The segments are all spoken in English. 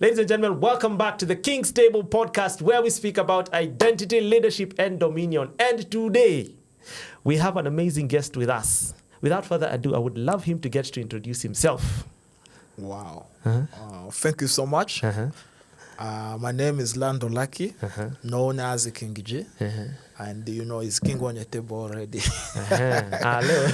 Ladies and gentlemen, welcome back to the King's Table podcast, where we speak about identity, leadership, and dominion. And today, we have an amazing guest with us. Without further ado, I would love him to get to introduce himself. Wow. Thank you so much. My name is Lando Lucky, known as King G. And you know, he's king on your table already. Hello.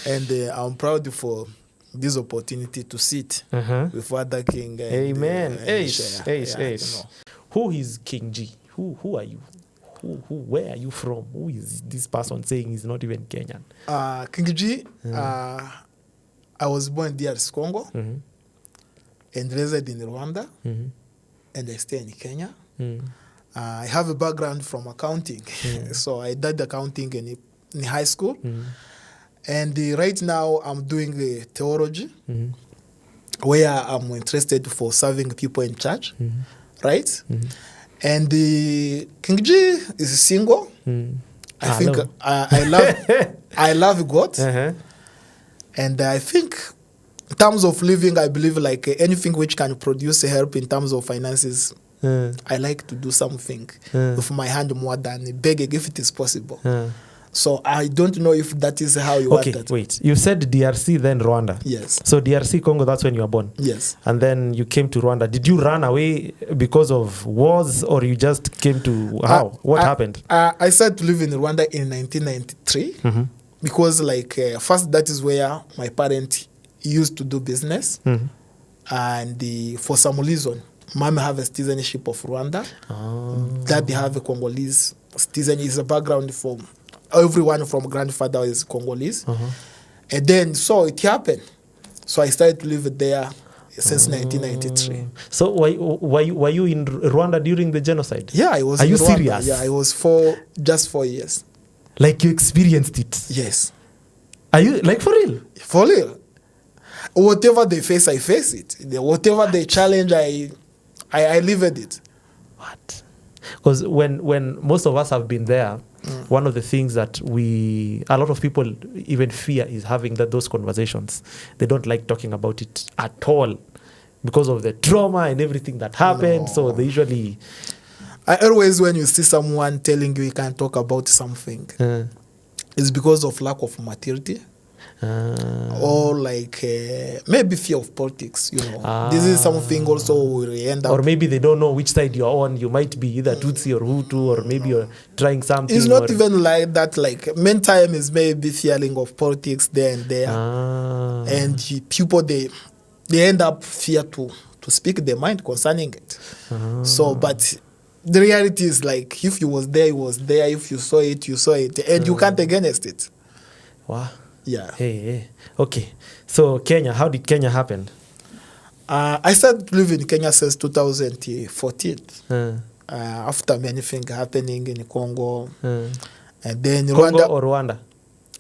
And I'm proud for this opportunity to sit with other king. And, Amen. You know. Who is King G? Who are you? Where are you from? Who is this person saying he's not even Kenyan? King G, I was born in DRC Congo and raised in Rwanda, and I stay in Kenya. I have a background from accounting, so I did accounting in high school. And right now I'm doing theology, where I'm interested for serving people in church, right? And King G is single. I think I love God, and I think in terms of living, I believe like anything which can produce help in terms of finances. I like to do something with my hand more than begging if it is possible. So I don't know if that is how you want that. Okay, wait. You said DRC, then Rwanda. Yes. So DRC Congo, that's when you were born. Yes. And then you came to Rwanda. Did you run away because of wars, or you just came to how? What happened? I started to live in Rwanda in 1993 because first that is where my parents used to do business. And for some reason, mom have a citizenship of Rwanda. Dad have a Congolese citizenship. Is a background from everyone from grandfather is Congolese. And then, so it happened. So I started to live there since 1993. So were you in Rwanda during the genocide? Yeah, I was. Are in you Rwanda. serious? Yeah, I was just 4 years. Like you experienced it? Yes. Are you, like, for real? For real. Whatever they face, I face it. Whatever they challenge, I live with it. What? Because when most of us have been there, one of the things that a lot of people even fear is having those conversations. They don't like talking about it at all because of the trauma and everything that happened. No. So they usually... I always, when you see someone telling you can't talk about something, it's because of lack of maturity. Or maybe fear of politics, you know. This is something also will end up. Or maybe they don't know which side you're on. You might be either Tutsi or Hutu, or maybe you're trying something. It's not even like that. Like, main time is maybe feeling of politics there and there. And people, they end up fear to speak their mind concerning it. So, but the reality is like, if you was there, you was there. If you saw it, you saw it. And you can't against it. Wow. Yeah. Hey. Okay. So Kenya, how did Kenya happen? I started living in Kenya since 2014. After many things happening in Congo. And then Congo Rwanda. Or Rwanda?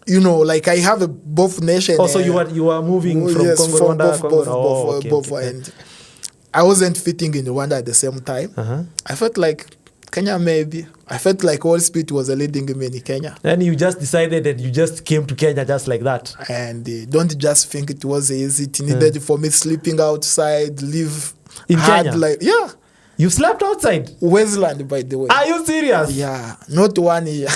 You know, like I have both nations. Also, you were moving from yes, Congo, from Rwanda, both. And I wasn't fitting in Rwanda at the same time. I felt like Kenya maybe. I felt like Holy Spirit was leading me in Kenya. And you just decided that you just came to Kenya just like that. And don't just think it was easy. It needed for me sleeping outside, live in hard, Kenya? Yeah. You slept outside? Westland, by the way. Are you serious? Yeah, not 1 year.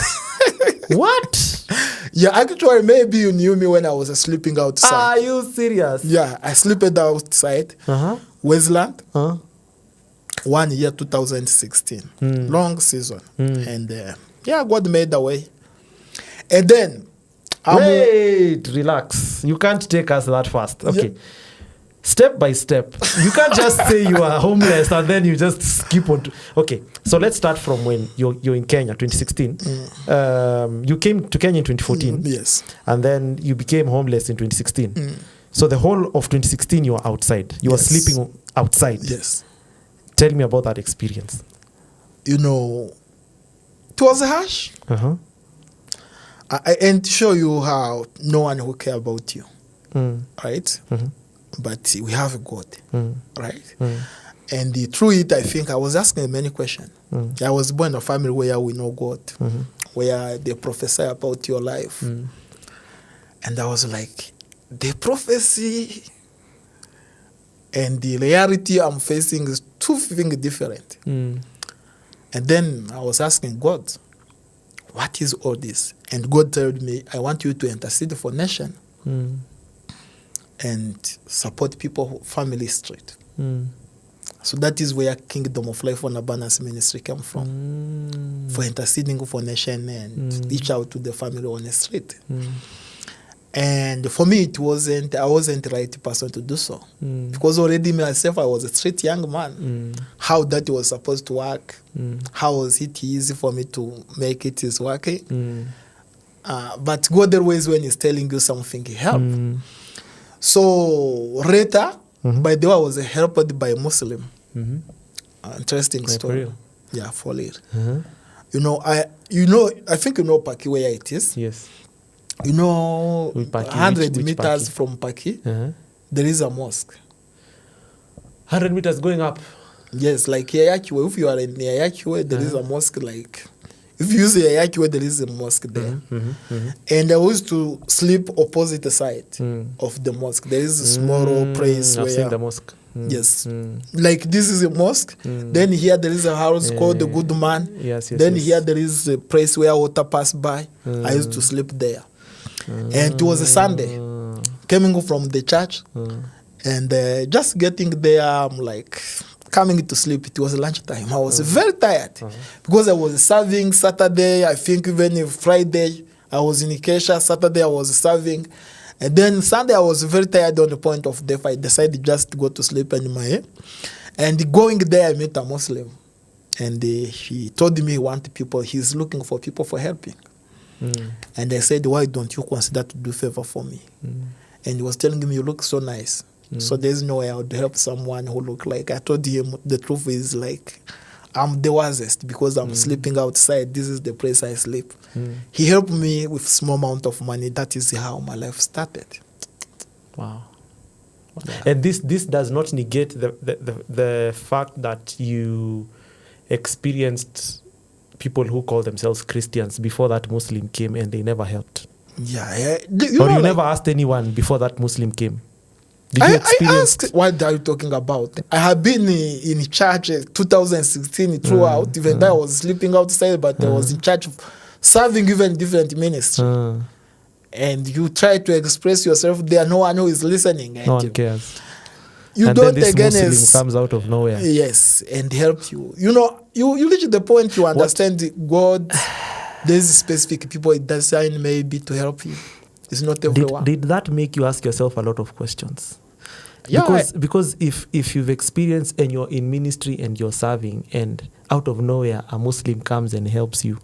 What? Yeah, actually, maybe you knew me when I was sleeping outside. Are you serious? Yeah, I slept outside, Westland. 1 year, 2016. Long season. And God made the way. And then... Wait, relax. You can't take us that fast. Okay. Yeah. Step by step. You can't just say you are homeless and then you just skip on. Okay, so let's start from when you're in Kenya, 2016. You came to Kenya in 2014. Yes. And then you became homeless in 2016. So the whole of 2016, you were outside. You were sleeping outside. Yes. Tell me about that experience. You know, it was harsh. And show you how no one will care about you. Right? But we have a God. Right? And through it, I think I was asking many questions. I was born in a family where we know God, where they prophesy about your life. And I was like, the prophecy And the reality I'm facing is two things different. Mm. And then I was asking God, what is all this? And God told me, I want you to intercede for nation Mm. and support people who family street. Mm. So that is where Kingdom of Life on Abundance Ministry came from. For interceding for nation and reach out to the family on the street. And for me, I wasn't the right person to do so. Because already myself, I was a street young man. How that was supposed to work, how was it easy for me to make it is working. But God always, when he's telling you something, he help. So later, by the way, I was helped by a Muslim. Interesting story. Yeah, for real. I think you know Paki where it is. Yes. 100 which meters Paki? from Paki, there is a mosque. 100 meters going up. Yes, like Yayakiwe. If you are in Yayakiwe, there is a mosque. Like, if you use Yayakiwe, there is a mosque there. And I used to sleep opposite side of the mosque. There is a small place I've where... seen the mosque. Yes. Like this is a mosque. Then here there is a house called the Good Man. Yes, then here there is a place where water pass by. I used to sleep there. And it was a Sunday. Coming from the church. And just getting there, I'm like coming to sleep. It was lunchtime. I was very tired. Because I was serving Saturday. I think even Friday I was in Ikesha. Saturday I was serving. And then Sunday I was very tired on the point of death. I decided just to go to sleep anyway. And going there, I met a Muslim. And he told me he's looking for people for helping. And I said, why don't you consider to do favor for me? And he was telling me, you look so nice. So there's no way I would help someone who look like... I told him the truth is like, I'm the worst because I'm sleeping outside. This is the place I sleep. He helped me with small amount of money. That is how my life started. Wow. And this does not negate the fact that you experienced people who call themselves Christians before that Muslim came and they never helped. Yeah. You never asked anyone before that Muslim came. Did you experience? I asked, what are you talking about? I have been in church 2016 throughout, even though I was sleeping outside, but I was in church serving even different ministry. And you try to express yourself there, no one who is listening. No one cares. You and don't then this again Muslim comes out of nowhere. Yes, and help you. You reach the point you understand God. There's specific people it designed maybe to help you. It's not everyone. Did that make you ask yourself a lot of questions? Yeah, because if you've experienced and you're in ministry and you're serving and out of nowhere a Muslim comes and helps you,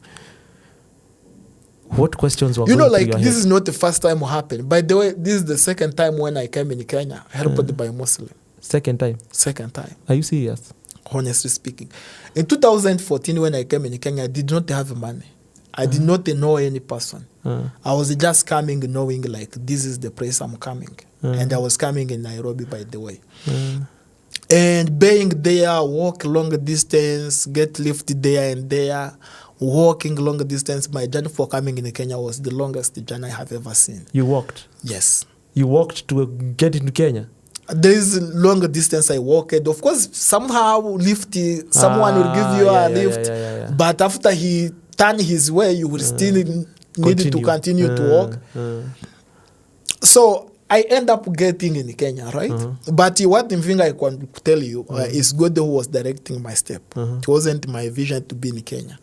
what questions were going through your head? This is not the first time it happened. By the way, this is the second time when I came in Kenya, helped by a Muslim. Second time? Second time. Are you serious? Honestly speaking. In 2014, when I came in Kenya, I did not have money. I did not know any person. I was just coming knowing like this is the place I'm coming. And I was coming in Nairobi, by the way. And being there, walk long distance, get lifted there and there, walking long distance. My journey for coming in Kenya was the longest journey I have ever seen. You walked? Yes. You walked to get into Kenya? There is a longer distance I walked. Of course, somehow someone will give you a lift. Yeah. But after he turned his way, you will still need to continue to walk. So I end up getting in Kenya, right? But one thing I can tell you is God who was directing my step. It wasn't my vision to be in Kenya.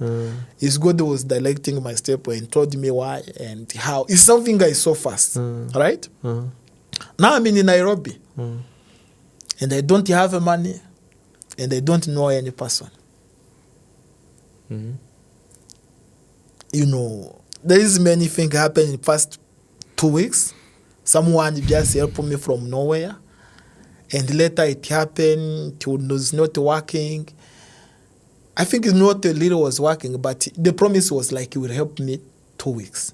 It's God who was directing my step and told me why and how. It's something I saw first, right? Now I'm in Nairobi. And I don't have money and I don't know any person. There is many things happen in the past 2 weeks. Someone just helped me from nowhere. And later it happened, it was not working. I think it's not a little was working, but the promise was like it will help me 2 weeks.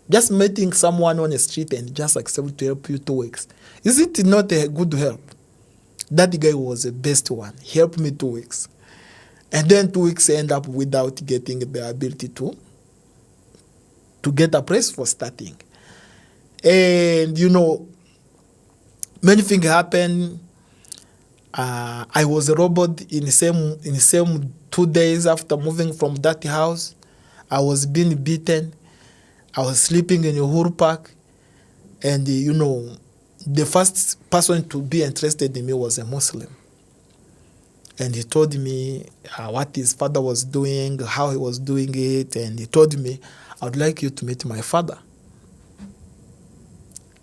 Just meeting someone on the street and just accept to help you 2 weeks. Is it not a good help? That guy was the best one. He helped me 2 weeks. And then 2 weeks end up without getting the ability to get a place for starting. And, many things happen. I was robbed in the same 2 days after moving from that house. I was being beaten. I was sleeping in a whole park. And, the first person to be interested in me was a Muslim. And he told me what his father was doing, how he was doing it. And he told me, I would like you to meet my father.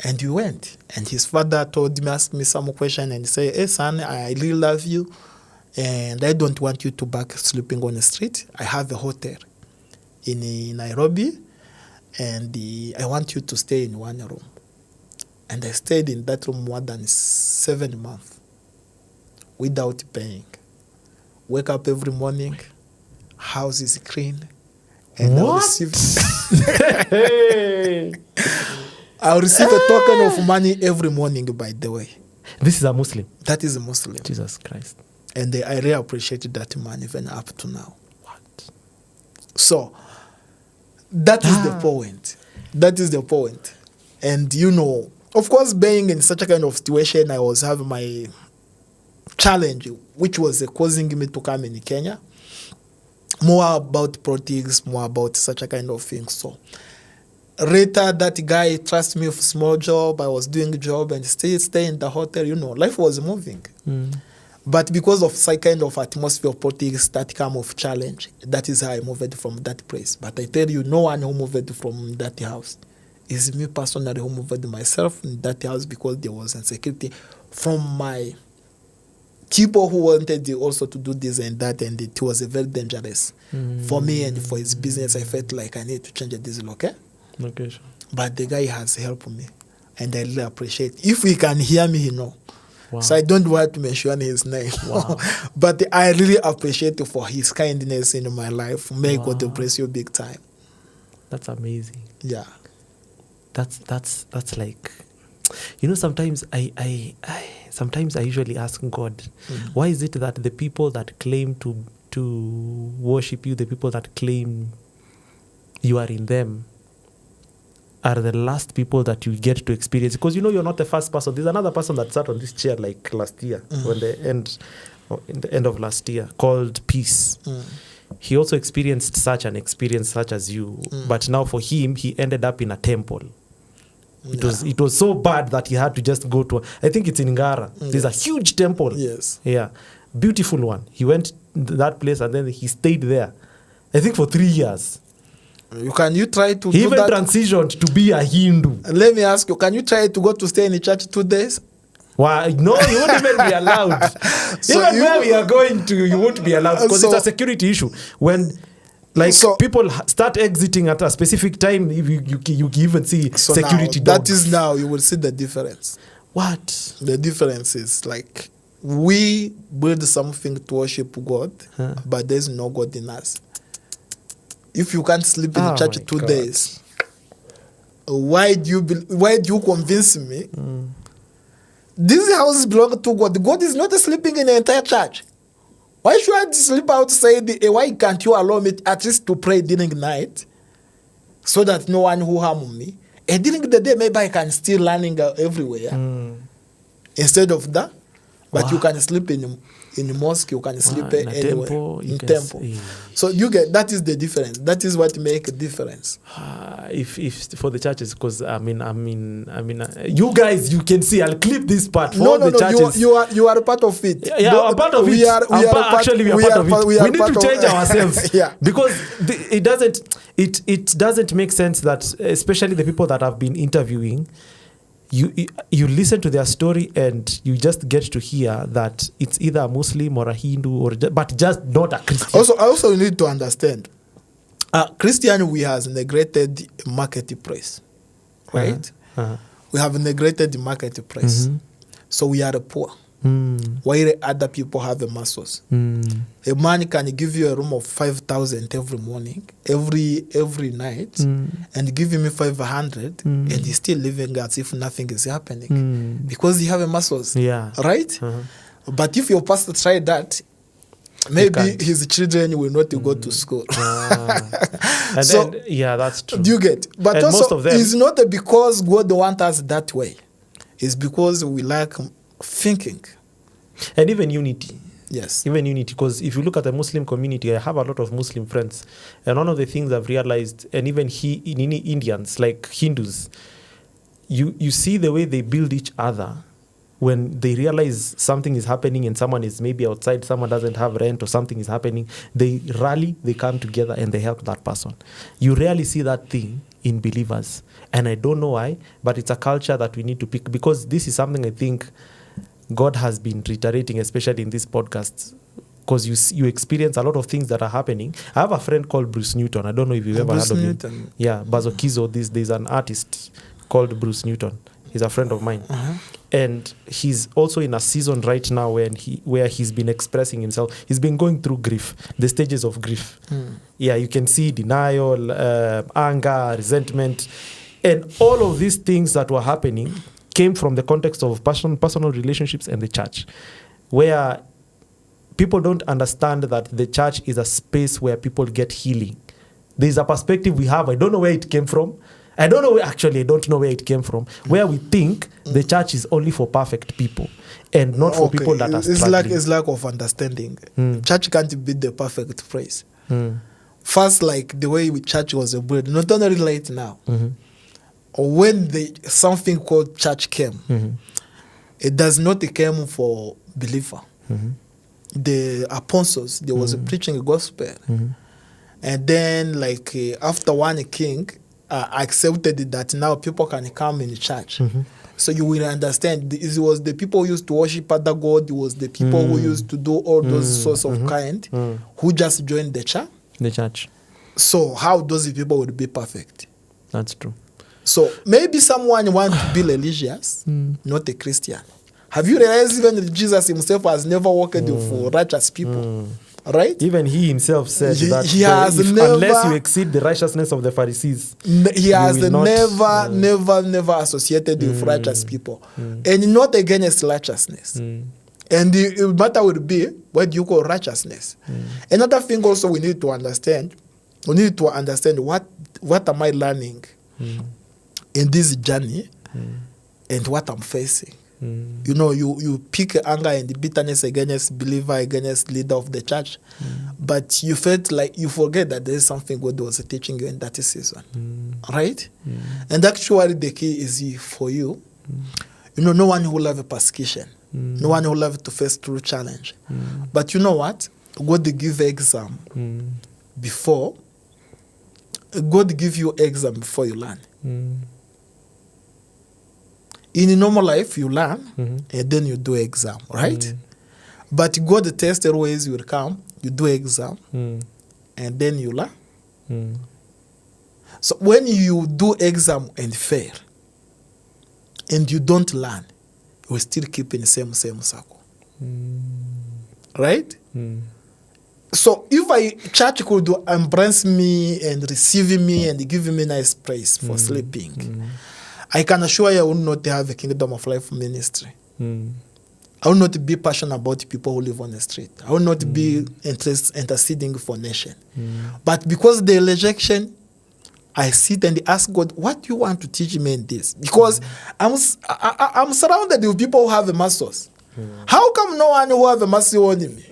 And we went. And his father asked me some question and said, hey, son, I really love you. And I don't want you to back sleeping on the street. I have a hotel in Nairobi. And I want you to stay in one room. And I stayed in that room more than 7 months without paying. Wake up every morning, house is clean. And What? I'll receive a token of money every morning, by the way. This is a Muslim. That is a Muslim. Jesus Christ. And I really appreciated that man even up to now. What? So, that is the point. That is the point. And, of course, being in such a kind of situation, I was having my challenge, which was causing me to come in Kenya. More about politics, more about such a kind of thing. So, later, that guy trusted me for small job. I was doing a job and stay in the hotel. Life was moving. But because of some kind of atmosphere of politics, that kind of challenge, that is how I moved from that place. But I tell you, no one who moved from that house. It's me personally who moved myself in that house because there was insecurity from my people who wanted also to do this and that, and it was very dangerous for me and for his business. I felt like I need to change this location. Okay, sure. But the guy has helped me, and I really appreciate it. If he can hear me, he know. Wow. So I don't want to mention his name. Wow. But I really appreciate it for his kindness in my life. May Wow. God bless you big time. That's amazing. Yeah. That's like, sometimes I usually ask God, why is it that the people that claim to worship you, the people that claim you are in them, are the last people that you get to experience? Because you're not the first person. There's another person that sat on this chair like last year, in the end of last year, called Peace. He also experienced such an experience such as you, but now for him, he ended up in a temple. It was so bad that he had to just go to, I think it's in Ngara. There's a huge temple. Yes. Yeah. Beautiful one. He went to that place and then he stayed there, I think for 3 years. Can you try to He do even that? transitioned to be a Hindu. Let me ask you, can you try to go to stay in the church 2 days? Why? No, you won't even be allowed. So Even where we are going to, you won't be allowed because So- it's a security issue. When people start exiting at a specific time, you even see So security now, dogs. that is now, you will see the difference. What? The difference is like we build something to worship God, but there's no God in us. If you can't sleep in the church my 2 God. days, why do you convince me? This house belongs to God. God is not sleeping in the entire church. Why should I sleep outside? Why can't you allow me at least to pray during night so that no one will harm me? And during the day, maybe I can still learning everywhere instead of that. But you can sleep in the mosque, you can sleep in a anywhere. temple, you In can temple. see. So that is the difference. That is what makes a difference. If for the churches, because you guys, you can see. I'll clip this part for the churches. You are a part of it. Yeah, a part of it. We are part of it. We need to change ourselves. Yeah. Because it doesn't make sense that, especially the people that I've been interviewing, you listen to their story and you just get to hear that it's either a Muslim or a Hindu but just not a Christian. Also, you need to understand, Christian, we have neglected marketplace, right? We have neglected the marketplace, so we are poor. While other people have the muscles. A man can give you a room of 5,000 every morning, every night, and give him 500, and he's still living as if nothing is happening because he have a muscles. Yeah. Right? But if your pastor tried that, maybe his children will not go to school. And So, then, yeah, that's true. Do you get? But And also, most of them- it's not because God wants us that way. It's because we lack thinking. And even unity. Yes. Even unity, because if you look at the Muslim community, I have a lot of Muslim friends, and one of the things I've realized, and even in Indians, like Hindus, you see the way they build each other when they realize something is happening and someone is maybe outside, someone doesn't have rent or something is happening, they rally, they come together and they help that person. You rarely see that thing in believers, and I don't know why, but it's a culture that we need to pick, because this is something I think God has been reiterating, especially in this podcast, because you experience a lot of things that are happening. I have a friend called Bruce Newton. I don't know if you've ever heard of him. Yeah, Bazokizo. There's an artist called Bruce Newton. He's a friend of mine. And he's also in a season right now where he's been expressing himself. He's been going through grief, the stages of grief. Yeah, you can see denial, anger, resentment. And all of these things that were happening came from the context of personal relationships and the church, where people don't understand that the church is a space where people get healing. There's a perspective we have. I don't know where it came from. I don't know where it came from, where we think the church is only for perfect people and not for people that are struggling. It's lack of understanding. Church can't be the perfect place. First, like the way church was built, not only right now, or when something called church came, it does not came for believer. The apostles, they was preaching the gospel. And then like after one king accepted that now people can come in church. So you will understand, it was the people who used to worship other God, it was the people who used to do all those sorts of kind, who just joined the church. The church. So how those people would be perfect? That's true. So maybe someone wants to be religious, not a Christian. Have you realized even Jesus himself has never worked for righteous people? Right? Even he himself said that unless you exceed the righteousness of the Pharisees, he has never associated with righteous people. And not against righteousness. And the matter would be, what do you call righteousness? Another thing also we need to understand what am I learning in this journey and what I'm facing. You know, you pick anger and bitterness against believer, against leader of the church, but you felt like you forget that there is something God was teaching you in that season, right? And actually the key is for you. You know, no one will have a persecution. No one will have to face true challenge. But you know what? God give exam before. God give you exam before you learn. In a normal life, you learn, and then you do exam, right? But God tested ways will come, you do exam, and then you learn. So when you do exam and fail, and you don't learn, you will still keep in the same circle. Right? So if church could embrace me and receive me and give me nice praise for sleeping, I can assure you I will not have a kingdom of life ministry. I will not be passionate about people who live on the street. I will not be interceding for nation. But because the rejection, I sit and ask God, what do you want to teach me in this? Because I'm surrounded with people who have muscles. How come no one who have a muscle on me?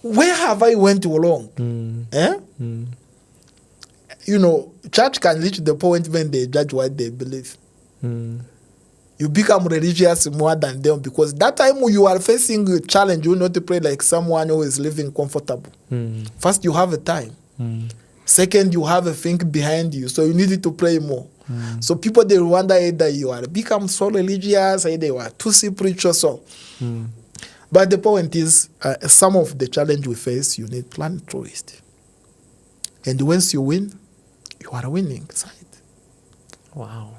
Where have I went wrong? You know, church can reach the point when they judge what they believe. You become religious more than them, because that time you are facing a challenge, you will not pray like someone who is living comfortable. First, you have a time. Second, you have a thing behind you, so you need to pray more. So people, they wonder either you are become so religious, either you are too spiritual. So. But the point is, some of the challenge we face, you need to learn through it. And once you win, you are winning side. Wow.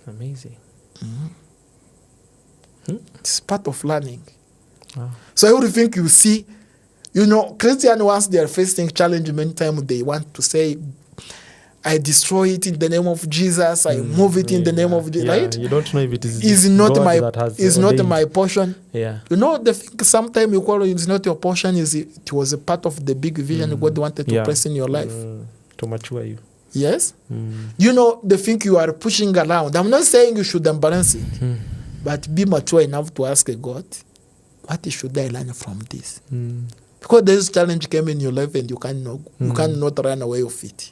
Amazing. It's part of learning. Wow. So everything you see, you know, Christians, once they are facing challenge, many times they want to say, I destroy it in the name of Jesus, I move it in the name of Jesus, right? You don't know if it is not God not my portion. Yeah. You know, the thing sometimes you call it is not your portion, it was a part of the big vision God wanted to press in your life. To mature you. Yes? You know, the thing you are pushing around, I'm not saying you should embrace it. but be mature enough to ask God, what should I learn from this? Because this challenge came in your life and you cannot run away of it.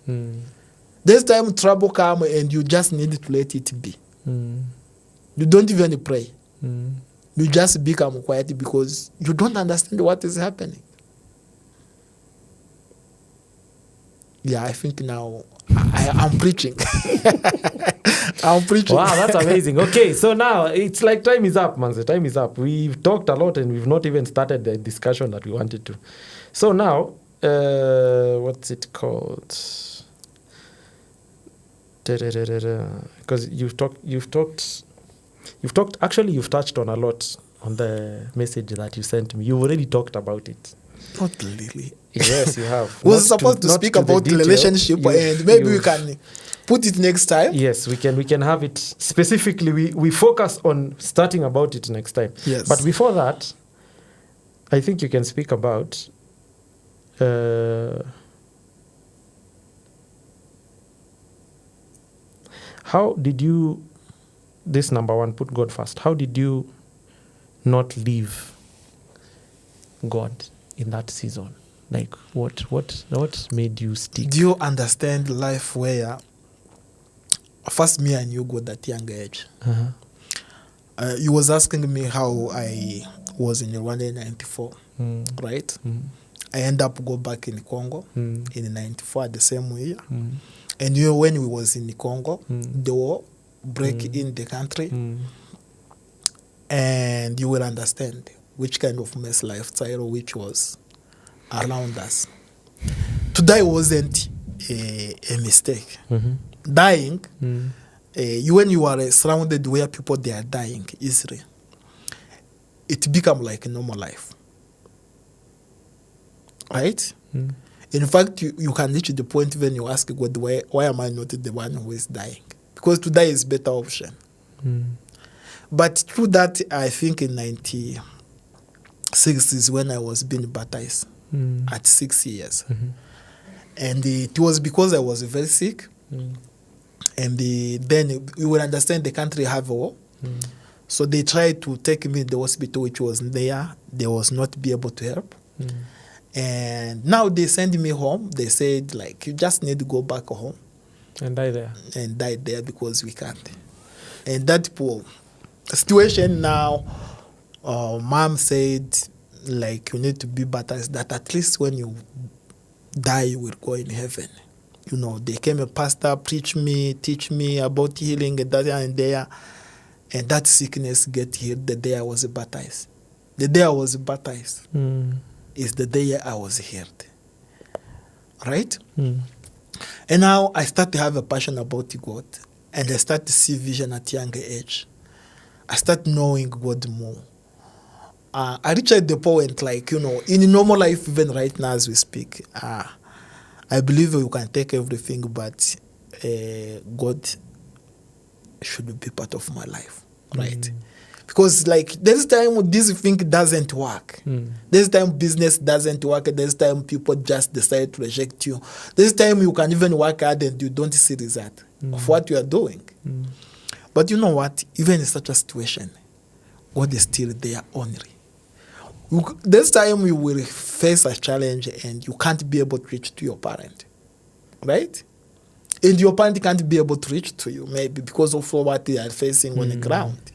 This time trouble come and you just need to let it be. You don't even pray. You just become quiet because you don't understand what is happening. Yeah, I think now I'm preaching. I'm preaching. Wow, that's amazing. Okay, so now it's like time is up, man. The time is up. We've talked a lot and we've not even started the discussion that we wanted to. So now, what's it called? Because you've touched on a lot on the message that you sent me. You've already talked about it. Not really. Yes, you have. We were supposed to speak about the relationship, and maybe we can put it next time. Yes, we can have it specifically. We focus on starting about it next time. Yes. But before that, I think you can speak about how did you, this number one, put God first. How did you not leave God in that season? Like, what made you stick? Do you understand life where first me I knew God at young age? You was asking me how I was in Rwanda in 94, right? I end up go back in Congo in 94 the same year. And you know, when we was in Congo, the war break in the country, and you will understand which kind of mess lifestyle which was around us. To die wasn't a mistake. Dying, when you are surrounded where people they are dying easily, it become like a normal life, right? In fact, you can reach the point when you ask God, why am I not the one who is dying? Because to die is better option. But through that, I think in 96 is when I was being baptized at 6 years. And it was because I was very sick. And then you will understand the country have a war. So they tried to take me to the hospital which was there. They was not be able to help. And now they send me home. They said, like, you just need to go back home. And die there. And die there because we can't. And that poor situation now, mom said, like, you need to be baptized, that at least when you die, you will go in heaven. You know, they came a pastor, teach me about healing and that and there. And that sickness get healed the day I was baptized. The day I was baptized is the day I was healed. Right? And now I start to have a passion about God. And I start to see vision at younger age. I start knowing God more. I reached the point, like, you know, in normal life, even right now as we speak, I believe you can take everything, but God should be part of my life, right? Because, like, there's time this thing doesn't work. There's time business doesn't work. There's time people just decide to reject you. There's time you can even work hard and you don't see the result of what you are doing. But you know what? Even in such a situation, God is still there only. This time you will face a challenge and you can't be able to reach to your parent, right? And your parent can't be able to reach to you, maybe because of what they are facing on the ground.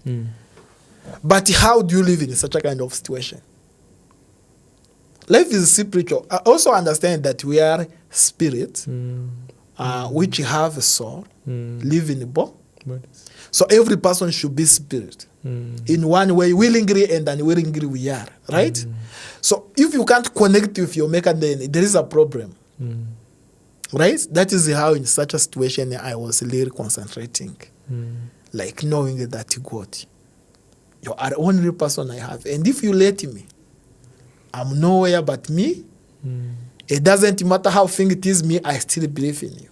But how do you live in such a kind of situation? Life is spiritual. I also understand that we are spirits, which have a soul, live in a body. So every person should be spirit. In one way, willingly and unwillingly we are, right? So if you can't connect with your maker, then there is a problem. Right? That is how in such a situation I was really concentrating. Like knowing that God, you are the only person I have. And if you let me, I'm nowhere but me. It doesn't matter how thing it is me, I still believe in you.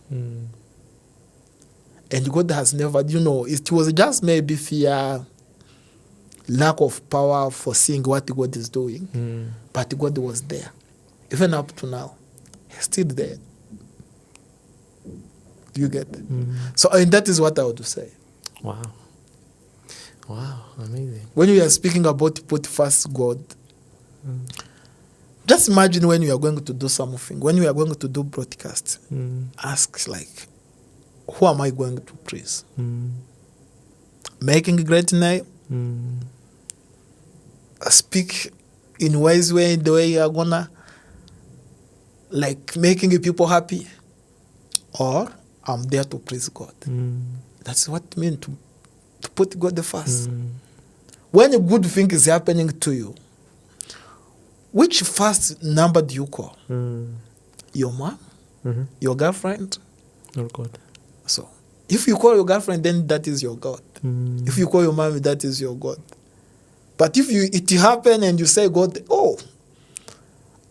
And God has never, you know, it was just maybe fear, lack of power for seeing what God is doing. But God was there. Even up to now, He's still there. You get it? So, and that is what I would say. Wow. Wow, amazing. When we are speaking about put first God, just imagine when you are going to do something, when you are going to do broadcast, ask like, who am I going to praise? Making a great name, speak in wise way, the way you are gonna, like making people happy, or I'm there to praise God. That's what it means to put God first. When a good thing is happening to you, which first number do you call? Your mom? Your girlfriend? Oh God. So, if you call your girlfriend, then that is your God. If you call your mom, that is your God. But if it happen and you say, God, oh,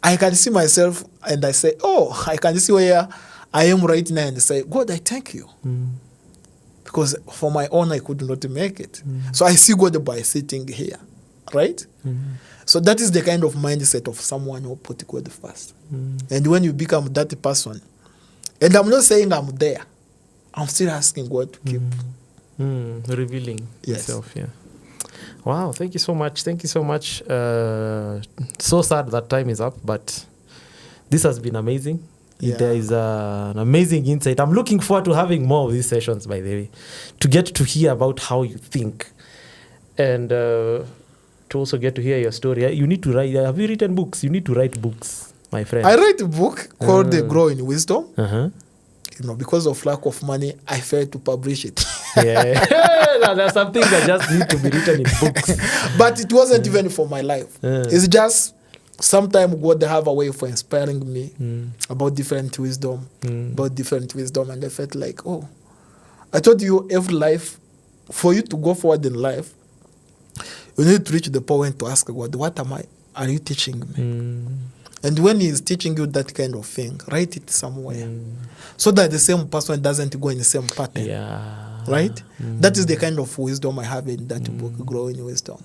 I can see myself, and I say, oh, I can see where I am right now, and say, God, I thank you. Because for my own, I could not make it. So I see God by sitting here, right? So that is the kind of mindset of someone who put God first. And when you become that person, and I'm not saying I'm there, I'm still asking God to keep. Revealing Yes. yourself, yeah. Wow, thank you so much. Thank you so much. So sad that time is up, but this has been amazing. Yeah. There is an amazing insight. I'm looking forward to having more of these sessions, by the way, to get to hear about how you think and to also get to hear your story. You need to write. Have you written books? You need to write books, my friend. I write a book called The Grow in Wisdom. Because of lack of money, I failed to publish it. Yeah. There are some things that just need to be written in books. But it wasn't even for my life. It's just sometimes God have a way for inspiring me about different wisdom, and I felt like, oh, I told you every life, for you to go forward in life, you need to reach the point to ask God, what are you teaching me? And when He is teaching you that kind of thing, write it somewhere so that the same person doesn't go in the same pattern. Yeah. Right? That is the kind of wisdom I have in that book, Grow in Wisdom.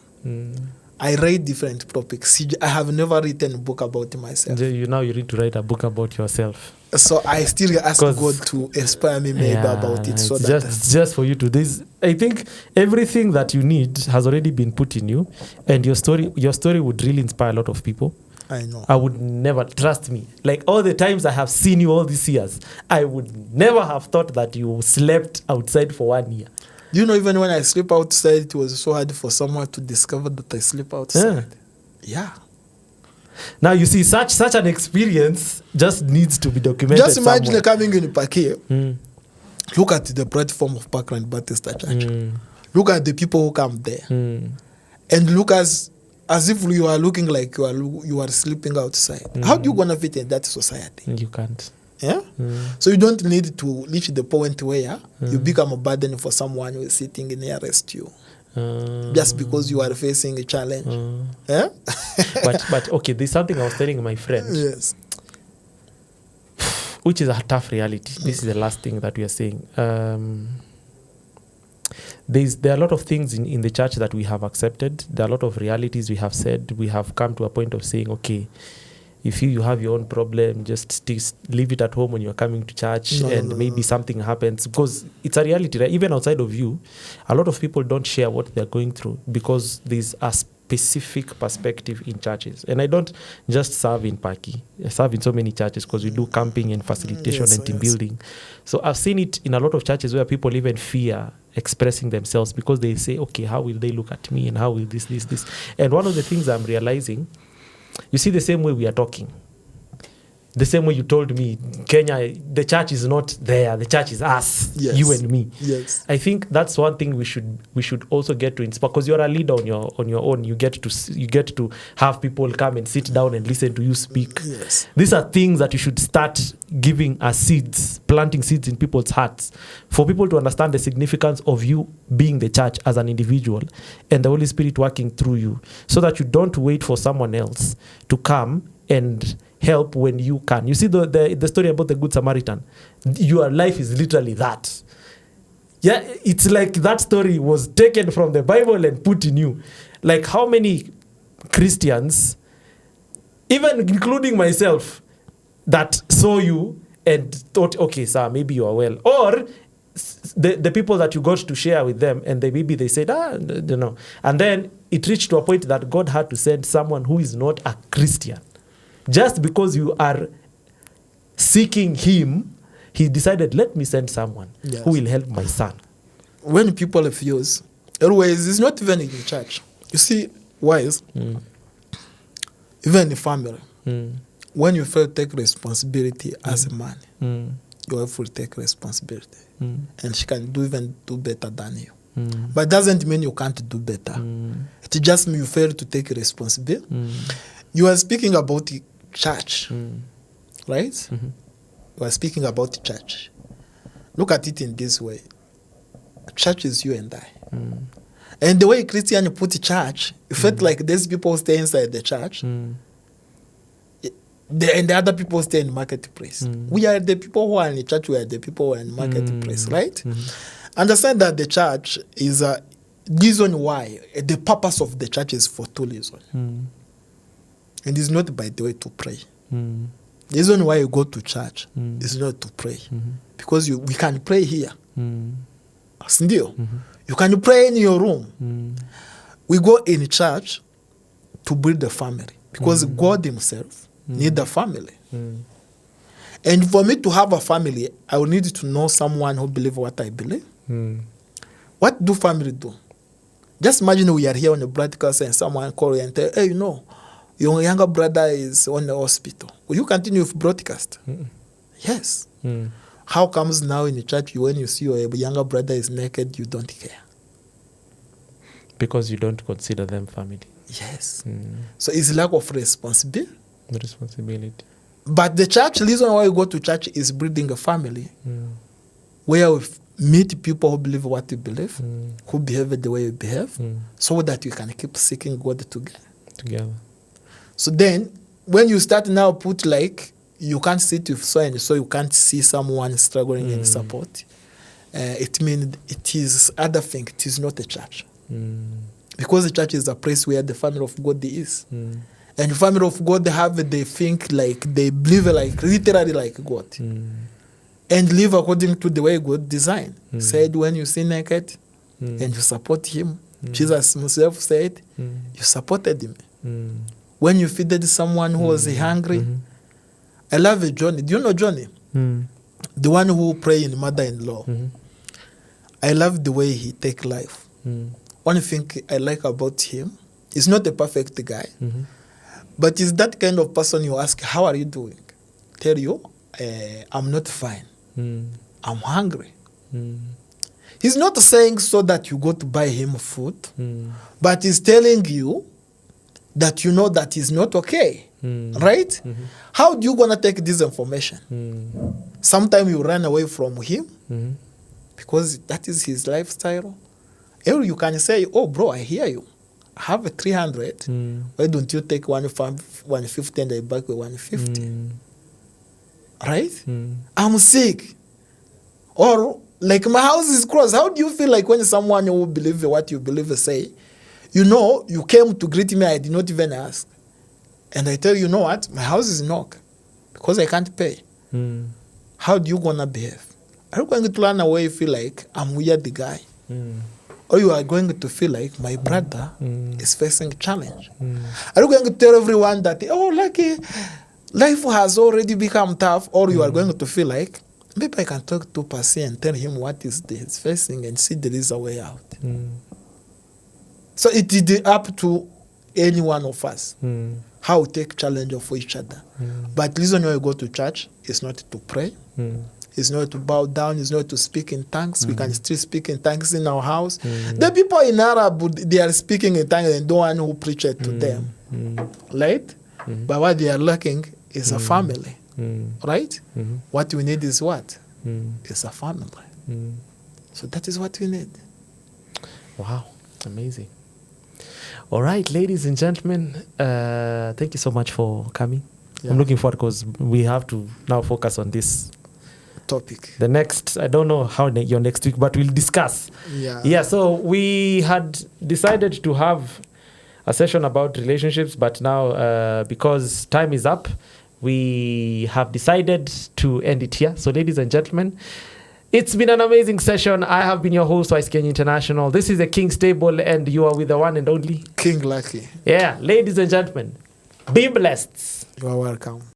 I write different topics. I have never written a book about myself. Now you need to write a book about yourself. So I still ask God to inspire me maybe about it. So it's just for you to this. I think everything that you need has already been put in you, and your story would really inspire a lot of people. I know. I would never, trust me, like all the times I have seen you all these years, I would never have thought that you slept outside for 1 year. You know, even when I sleep outside, it was so hard for someone to discover that I sleep outside. Yeah. Now you see, such an experience just needs to be documented. Just imagine somewhere. coming in Pakia. Look at the platform of Parkland Baptist Church. Look at the people who come there, and look as if you are looking like you are sleeping outside. How do you gonna fit in that society? You can't. Yeah. So you don't need to reach the point where you become a burden for someone who is sitting nearest you. Just because you are facing a challenge. Yeah? but okay, there's something I was telling my friend. Yes. Which is a tough reality. This is the last thing that we are saying. There are a lot of things in the church that we have accepted. There are a lot of realities we have said. We have come to a point of saying, okay, if you have your own problem, just leave it at home when you're coming to church, maybe something happens. Because it's a reality, right? Even outside of you, a lot of people don't share what they're going through because there's a specific perspective in churches. And I don't just serve in Paki. I serve in so many churches because we do camping and facilitation and team building. So I've seen it in a lot of churches where people even fear expressing themselves because they say, okay, how will they look at me and how will this. And one of the things I'm realizing, you see, the same way we are talking, the same way you told me, Kenya, the church is not there, the church is us, you and me. Yes. I think that's one thing we should also get to inspire, because you're a leader on your own. You get to have people come and sit down and listen to you speak. Yes. These are things that you should start giving as seeds, planting seeds in people's hearts, for people to understand the significance of you being the church as an individual and the Holy Spirit working through you, so that you don't wait for someone else to come and help when you can. You see the story about the Good Samaritan. Your life is literally that. Yeah, it's like that story was taken from the Bible and put in you. Like how many Christians, even including myself, that saw you and thought, okay, sir, maybe you are well. Or the people that you got to share with them, and maybe they said, and then it reached to a point that God had to send someone who is not a Christian. Just because you are seeking him, he decided, let me send someone who will help my son. When people refuse, always, it's not even in church. You see, wise, even in family, when you fail to take responsibility as a man, your wife will take responsibility. And she can even do better than you. But it doesn't mean you can't do better. It just means you fail to take responsibility. You are speaking about the church, right? You are speaking about the church. Look at it in this way. Church is you and I. And the way Christian put the church, it felt like these people stay inside the church, and the other people stay in the marketplace. We are the people who are in the church, we are the people who are in the marketplace, right? Understand that the church is a reason why, the purpose of the church is for two reasons. And it's not by the way to pray. The reason why you go to church is not to pray. Because we can pray here. Still, you can pray in your room. We go in church to build a family. Because God himself needs a family. And for me to have a family, I will need to know someone who believes what I believe. What do family do? Just imagine we are here on the broadcast and someone call you and tell, hey, your younger brother is on the hospital. Will you continue with broadcast? Yes. How comes now in the church, when you see your younger brother is naked, you don't care? Because you don't consider them family. Yes. So it's lack of responsibility. But the church, reason why you go to church is building a family where we meet people who believe what you believe, who behave the way you behave, so that you can keep seeking God together. So then, when you start now put like, you can't sit with so and so, you can't see someone struggling and support, it means it is other thing, it is not a church. Because the church is a place where the family of God is. And the family of God they think like, they believe like, literally like God. And live according to the way God designed. Said when you see naked and you support him, Jesus himself said, you supported him. When you feeded someone who was hungry, I love Johnny. Do you know Johnny? The one who pray in mother-in-law. I love the way he take life. One thing I like about him, he's not a perfect guy, but he's that kind of person you ask, how are you doing? Tell you, I'm not fine. I'm hungry. He's not saying so that you go to buy him food, but he's telling you that you know that he's not okay. Right? How do you gonna take this information? Sometimes you run away from him because that is his lifestyle. Or you can say, oh bro, I hear you. I have a 300. Why don't you take 150 and I back with 150? Right? I'm sick. Or like my house is closed. How do you feel like when someone who believes what you believe say, you came to greet me, I did not even ask. And I tell you, know what? My house is knocked because I can't pay. How do you gonna behave? Are you going to run away feel like I'm weird the guy? Or you are going to feel like my brother is facing a challenge? Are you going to tell everyone that, life has already become tough? Or you are going to feel like, maybe I can talk to Pasi and tell him what he's facing and see there is a way out. So it is up to any one of us how we take challenge for each other. But the reason why you go to church is not to pray. It's not to bow down. It's not to speak in tongues. We can still speak in tongues in our house. The people in Arab, they are speaking in tongues and don't want who preach it to them. Right? But what they are lacking is a family. Right? What we need is what? It's a family. So that is what we need. Wow. Amazing. All right, ladies and gentlemen, thank you so much for coming. I'm looking forward because we have to now focus on this topic. The next, I don't know how your next week, but we'll discuss. Yeah, so we had decided to have a session about relationships, but now because time is up, we have decided to end it here. So ladies and gentlemen, It's been an amazing session. I have been your host, Wise Kenya International. This is the King's Table, and you are with the one and only King Lucky. Yeah, ladies and gentlemen, be blessed. You are welcome.